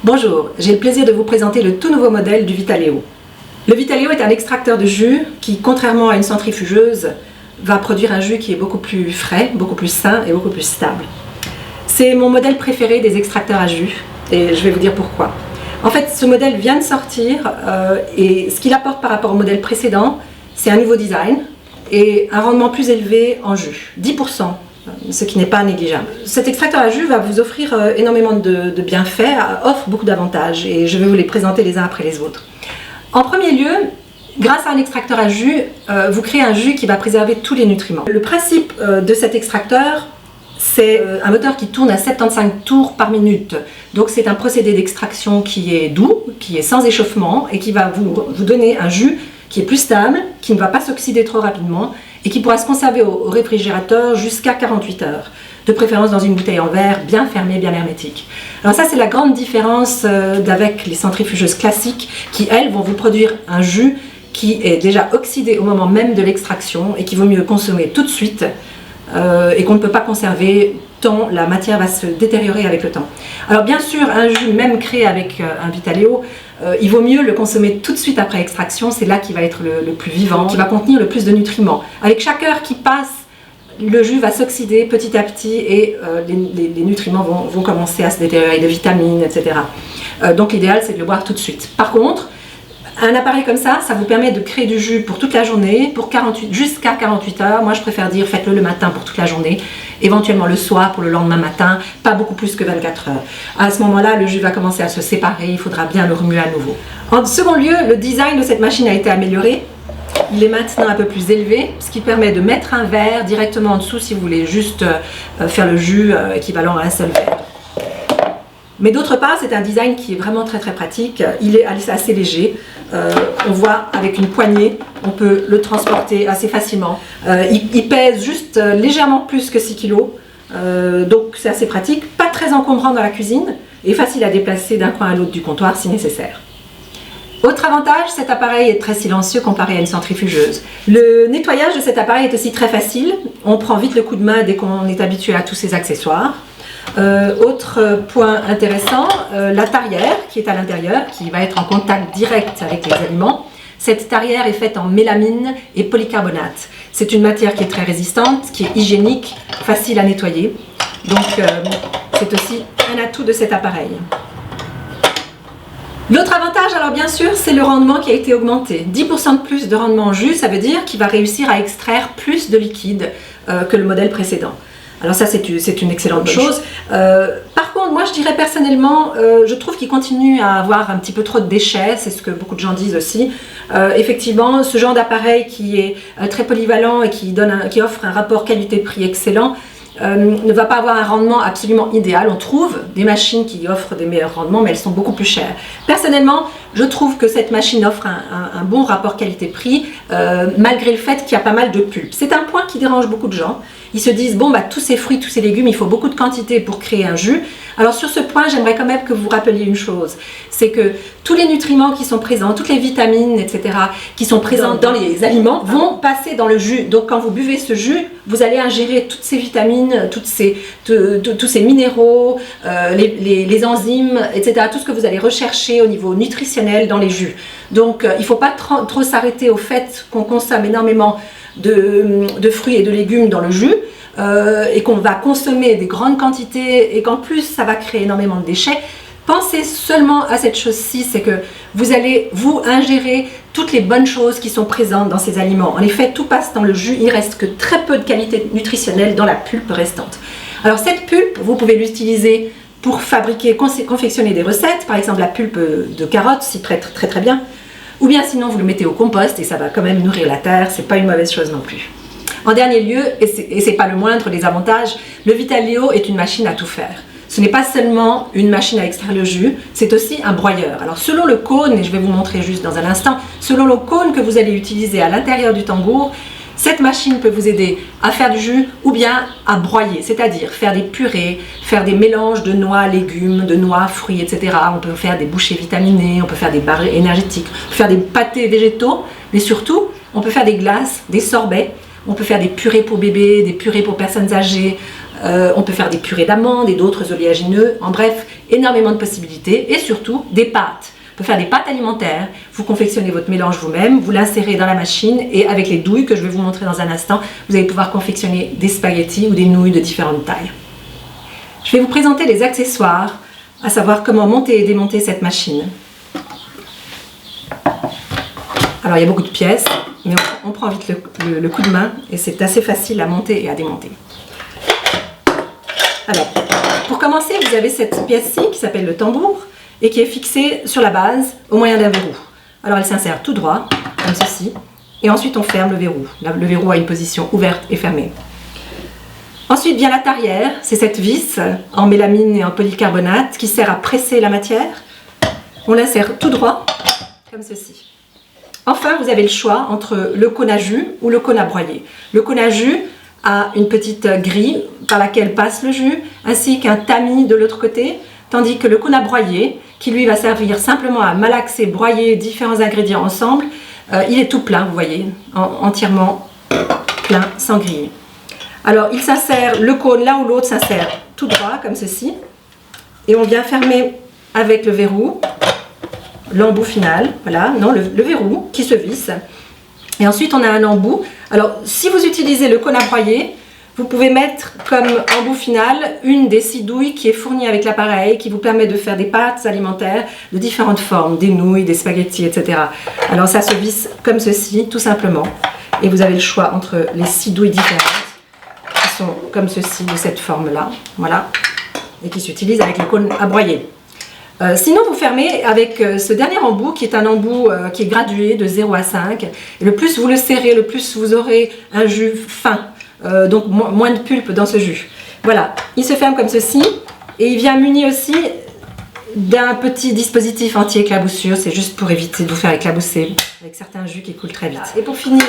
Bonjour, j'ai le plaisir de vous présenter le tout nouveau modèle du Vitaleo. Le Vitaleo est un extracteur de jus qui, contrairement à une centrifugeuse, va produire un jus qui est beaucoup plus frais, beaucoup plus sain et beaucoup plus stable. C'est mon modèle préféré des extracteurs à jus et je vais vous dire pourquoi. En fait, ce modèle vient de sortir et ce qu'il apporte par rapport au modèle précédent, c'est un nouveau design et un rendement plus élevé en jus, 10%. Ce qui n'est pas négligeable. Cet extracteur à jus va vous offrir énormément de bienfaits, offre beaucoup d'avantages et je vais vous les présenter les uns après les autres. En premier lieu, grâce à un extracteur à jus, vous créez un jus qui va préserver tous les nutriments. Le principe de cet extracteur, c'est un moteur qui tourne à 75 tours par minute. Donc c'est un procédé d'extraction qui est doux, qui est sans échauffement et qui va vous donner un jus qui est plus stable, qui ne va pas s'oxyder trop rapidement et qui pourra se conserver au réfrigérateur jusqu'à 48 heures, de préférence dans une bouteille en verre, bien fermée, bien hermétique. Alors ça, c'est la grande différence d'avec les centrifugeuses classiques qui, elles, vont vous produire un jus qui est déjà oxydé au moment même de l'extraction et qu'il vaut mieux consommer tout de suite et qu'on ne peut pas conserver tant la matière va se détériorer avec le temps. Alors bien sûr, un jus même créé avec un Vitaleo, il vaut mieux le consommer tout de suite après extraction, c'est là qu'il va être le plus vivant, qui va contenir le plus de nutriments. Avec chaque heure qui passe, le jus va s'oxyder petit à petit et les nutriments vont commencer à se détériorer, de vitamines, etc. Donc l'idéal, c'est de le boire tout de suite. Par contre, un appareil comme ça vous permet de créer du jus pour toute la journée, jusqu'à 48 heures. Moi, je préfère dire faites-le le matin pour toute la journée, éventuellement le soir pour le lendemain matin, pas beaucoup plus que 24 heures. À ce moment-là, le jus va commencer à se séparer, il faudra bien le remuer à nouveau. En second lieu, le design de cette machine a été amélioré. Il est maintenant un peu plus élevé, ce qui permet de mettre un verre directement en dessous si vous voulez juste faire le jus équivalent à un seul verre. Mais d'autre part, c'est un design qui est vraiment très pratique. Il est assez léger. On voit avec une poignée, on peut le transporter assez facilement. Il pèse juste légèrement plus que 6 kg. Donc c'est assez pratique, pas très encombrant dans la cuisine et facile à déplacer d'un coin à l'autre du comptoir si nécessaire. Autre avantage, cet appareil est très silencieux comparé à une centrifugeuse. Le nettoyage de cet appareil est aussi très facile. On prend vite le coup de main dès qu'on est habitué à tous ces accessoires. Autre point intéressant, la tarière qui est à l'intérieur, qui va être en contact direct avec les aliments. Cette tarière est faite en mélamine et polycarbonate. C'est une matière qui est très résistante, qui est hygiénique, facile à nettoyer. Donc c'est aussi un atout de cet appareil. L'autre avantage, alors bien sûr, c'est le rendement qui a été augmenté. 10% de plus de rendement en jus, ça veut dire qu'il va réussir à extraire plus de liquide que le modèle précédent. Alors ça, c'est une excellente chose. Par contre, moi, je dirais personnellement, je trouve qu'il continue à avoir un petit peu trop de déchets, c'est ce que beaucoup de gens disent aussi. Effectivement, ce genre d'appareil qui est très polyvalent et qui offre un rapport qualité-prix excellent, ne va pas avoir un rendement absolument idéal. On trouve des machines qui offrent des meilleurs rendements, mais elles sont beaucoup plus chères. Personnellement, je trouve que cette machine offre un bon rapport qualité-prix, malgré le fait qu'il y a pas mal de pulpe. C'est un point qui dérange beaucoup de gens. Ils se disent, bon, tous ces fruits, tous ces légumes, il faut beaucoup de quantité pour créer un jus. Alors sur ce point, j'aimerais quand même que vous vous rappeliez une chose, c'est que tous les nutriments qui sont présents, toutes les vitamines, etc., qui sont présentes dans les aliments, vont passer dans le jus. Donc quand vous buvez ce jus, vous allez ingérer toutes ces vitamines, tous ces minéraux, les enzymes, etc., tout ce que vous allez rechercher au niveau nutritionnel dans les jus. Donc il ne faut pas trop s'arrêter au fait qu'on consomme énormément de fruits et de légumes dans le jus et qu'on va consommer des grandes quantités et qu'en plus ça va créer énormément de déchets. Pensez seulement à cette chose-ci, c'est que vous allez vous ingérer toutes les bonnes choses qui sont présentes dans ces aliments. En effet, tout passe dans le jus, il ne reste que très peu de qualité nutritionnelle dans la pulpe restante. Alors cette pulpe, vous pouvez l'utiliser pour confectionner des recettes, par exemple la pulpe de carottes s'y prête très bien. Ou bien sinon vous le mettez au compost et ça va quand même nourrir la terre, c'est pas une mauvaise chose non plus. En dernier lieu, et c'est pas le moindre des avantages, le Vitaleo est une machine à tout faire. Ce n'est pas seulement une machine à extraire le jus, c'est aussi un broyeur. Alors selon le cône, et je vais vous montrer juste dans un instant, selon le cône que vous allez utiliser à l'intérieur du tambour, cette machine peut vous aider à faire du jus ou bien à broyer, c'est-à-dire faire des purées, faire des mélanges de noix, légumes, de noix, fruits, etc. On peut faire des bouchées vitaminées, on peut faire des barres énergétiques, on peut faire des pâtés végétaux, mais surtout, on peut faire des glaces, des sorbets, on peut faire des purées pour bébés, des purées pour personnes âgées, On peut faire des purées d'amandes et d'autres oléagineux. En bref, énormément de possibilités et surtout des pâtes. On peut faire des pâtes alimentaires. Vous confectionnez votre mélange vous-même, vous l'insérez dans la machine et avec les douilles que je vais vous montrer dans un instant, vous allez pouvoir confectionner des spaghettis ou des nouilles de différentes tailles. Je vais vous présenter les accessoires, à savoir comment monter et démonter cette machine. Alors il y a beaucoup de pièces, mais on prend vite le coup de main et c'est assez facile à monter et à démonter. Alors, pour commencer, vous avez cette pièce-ci qui s'appelle le tambour et qui est fixée sur la base au moyen d'un verrou. Alors elle s'insère tout droit, comme ceci, et ensuite on ferme le verrou. Le verrou a une position ouverte et fermée. Ensuite vient la tarière, c'est cette vis en mélamine et en polycarbonate qui sert à presser la matière. On l'insère tout droit, comme ceci. Enfin, vous avez le choix entre le cône à jus ou le cône à broyer. Le cône à jus a une petite grille par laquelle passe le jus, ainsi qu'un tamis de l'autre côté, tandis que le cône à broyer, qui lui va servir simplement à malaxer, broyer différents ingrédients ensemble, il est tout plein, vous voyez, entièrement plein, sans griller. Alors, il s'insère, le cône, l'un ou l'autre s'insère tout droit, comme ceci, et on vient fermer avec le verrou l'embout final, voilà, non, le verrou qui se visse. Et ensuite, on a un embout. Alors, si vous utilisez le cône à broyer, vous pouvez mettre comme embout final une des 6 douilles qui est fournie avec l'appareil, qui vous permet de faire des pâtes alimentaires de différentes formes, des nouilles, des spaghettis, etc. Alors, ça se visse comme ceci, tout simplement. Et vous avez le choix entre les 6 douilles différentes, qui sont comme ceci, de cette forme-là, voilà, et qui s'utilisent avec le cône à broyer. Sinon, vous fermez avec ce dernier embout qui est un embout qui est gradué de 0 à 5. Et le plus vous le serrez, le plus vous aurez un jus fin, donc moins de pulpe dans ce jus. Voilà, il se ferme comme ceci et il vient muni aussi d'un petit dispositif anti-éclaboussure. C'est juste pour éviter de vous faire éclabousser avec certains jus qui coulent très vite. Et pour finir,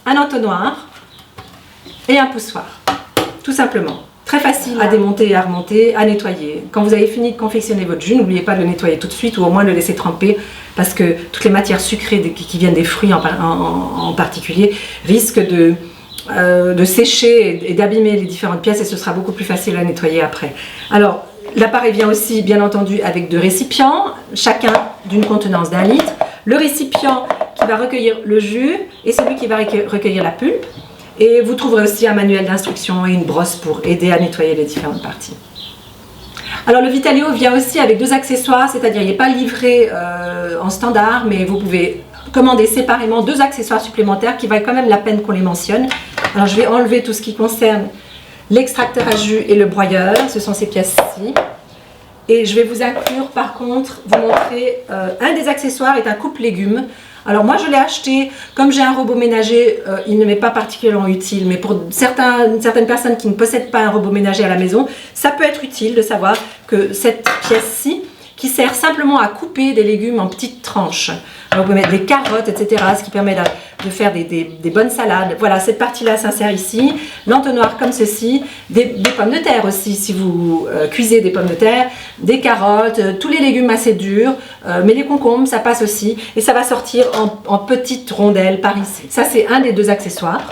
un entonnoir et un poussoir, tout simplement. Très facile à démonter et à remonter, à nettoyer. Quand vous avez fini de confectionner votre jus, n'oubliez pas de le nettoyer tout de suite ou au moins de le laisser tremper parce que toutes les matières sucrées qui viennent des fruits en particulier risquent de sécher et d'abîmer les différentes pièces et ce sera beaucoup plus facile à nettoyer après. Alors, l'appareil vient aussi bien entendu avec 2 récipients, chacun d'une contenance d'1 litre. Le récipient qui va recueillir le jus et celui qui va recueillir la pulpe. Et vous trouverez aussi un manuel d'instruction et une brosse pour aider à nettoyer les différentes parties. Alors le Vitaleo vient aussi avec 2 accessoires, c'est-à-dire il n'est pas livré en standard, mais vous pouvez commander séparément 2 accessoires supplémentaires qui valent quand même la peine qu'on les mentionne. Alors je vais enlever tout ce qui concerne l'extracteur à jus et le broyeur, ce sont ces pièces-ci. Et je vais vous inclure par contre, vous montrer, un des accessoires est un coupe-légumes. Alors moi je l'ai acheté, comme j'ai un robot ménager, il ne m'est pas particulièrement utile, mais pour certaines personnes qui ne possèdent pas un robot ménager à la maison, ça peut être utile de savoir que cette pièce-ci, qui sert simplement à couper des légumes en petites tranches. Alors, vous pouvez mettre des carottes, etc., ce qui permet de faire des bonnes salades. Voilà, cette partie-là s'insère ici. L'entonnoir comme ceci. Des pommes de terre aussi, si vous cuisez des pommes de terre. Des carottes, tous les légumes assez durs. Mais les concombres, ça passe aussi. Et ça va sortir en petites rondelles par ici. Ça, c'est un des 2 accessoires.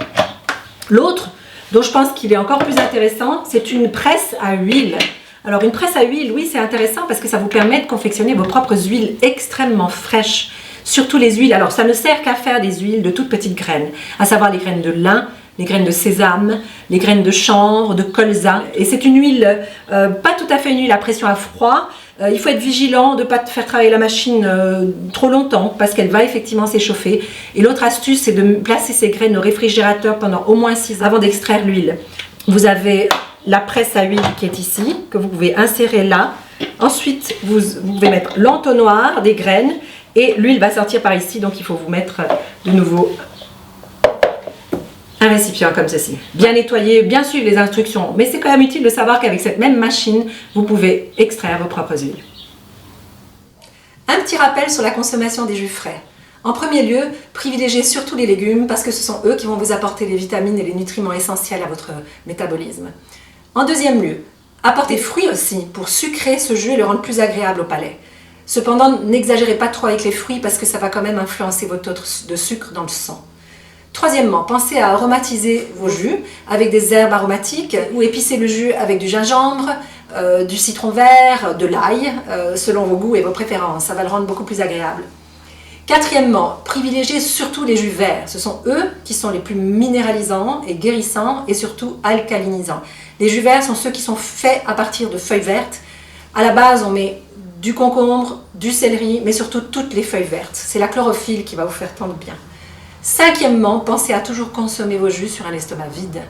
L'autre, dont je pense qu'il est encore plus intéressant, c'est une presse à huile. Alors une presse à huile, oui, c'est intéressant parce que ça vous permet de confectionner vos propres huiles extrêmement fraîches. Surtout les huiles, alors ça ne sert qu'à faire des huiles de toutes petites graines, à savoir les graines de lin, les graines de sésame, les graines de chanvre, de colza. Et c'est une huile, pas tout à fait une huile à pression à froid. Il faut être vigilant de ne pas faire travailler la machine trop longtemps parce qu'elle va effectivement s'échauffer. Et l'autre astuce, c'est de placer ces graines au réfrigérateur pendant au moins 6 heures avant d'extraire l'huile. Vous avez la presse à huile qui est ici, que vous pouvez insérer là. Ensuite, vous pouvez mettre l'entonnoir des graines et l'huile va sortir par ici. Donc, il faut vous mettre de nouveau un récipient comme ceci. Bien nettoyer, bien suivre les instructions. Mais c'est quand même utile de savoir qu'avec cette même machine, vous pouvez extraire vos propres huiles. Un petit rappel sur la consommation des jus frais. En premier lieu, privilégiez surtout les légumes parce que ce sont eux qui vont vous apporter les vitamines et les nutriments essentiels à votre métabolisme. En deuxième lieu, apportez fruits aussi pour sucrer ce jus et le rendre plus agréable au palais. Cependant, n'exagérez pas trop avec les fruits parce que ça va quand même influencer votre taux de sucre dans le sang. Troisièmement, pensez à aromatiser vos jus avec des herbes aromatiques ou épicer le jus avec du gingembre, du citron vert, de l'ail, selon vos goûts et vos préférences. Ça va le rendre beaucoup plus agréable. Quatrièmement, privilégiez surtout les jus verts. Ce sont eux qui sont les plus minéralisants et guérissants et surtout alcalinisants. Les jus verts sont ceux qui sont faits à partir de feuilles vertes. À la base, on met du concombre, du céleri, mais surtout toutes les feuilles vertes. C'est la chlorophylle qui va vous faire tant de bien. Cinquièmement, pensez à toujours consommer vos jus sur un estomac vide,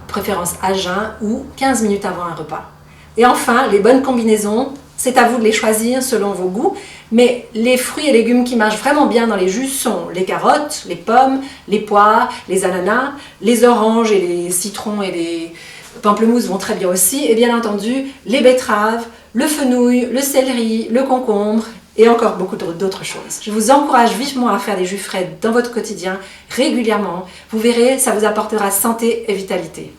préférence à jeun ou 15 minutes avant un repas. Et enfin, les bonnes combinaisons, c'est à vous de les choisir selon vos goûts, mais les fruits et légumes qui marchent vraiment bien dans les jus sont les carottes, les pommes, les poires, les ananas, les oranges et les citrons et les pamplemousses vont très bien aussi, et bien entendu les betteraves, le fenouil, le céleri, le concombre et encore beaucoup d'autres choses. Je vous encourage vivement à faire des jus frais dans votre quotidien régulièrement. Vous verrez, ça vous apportera santé et vitalité.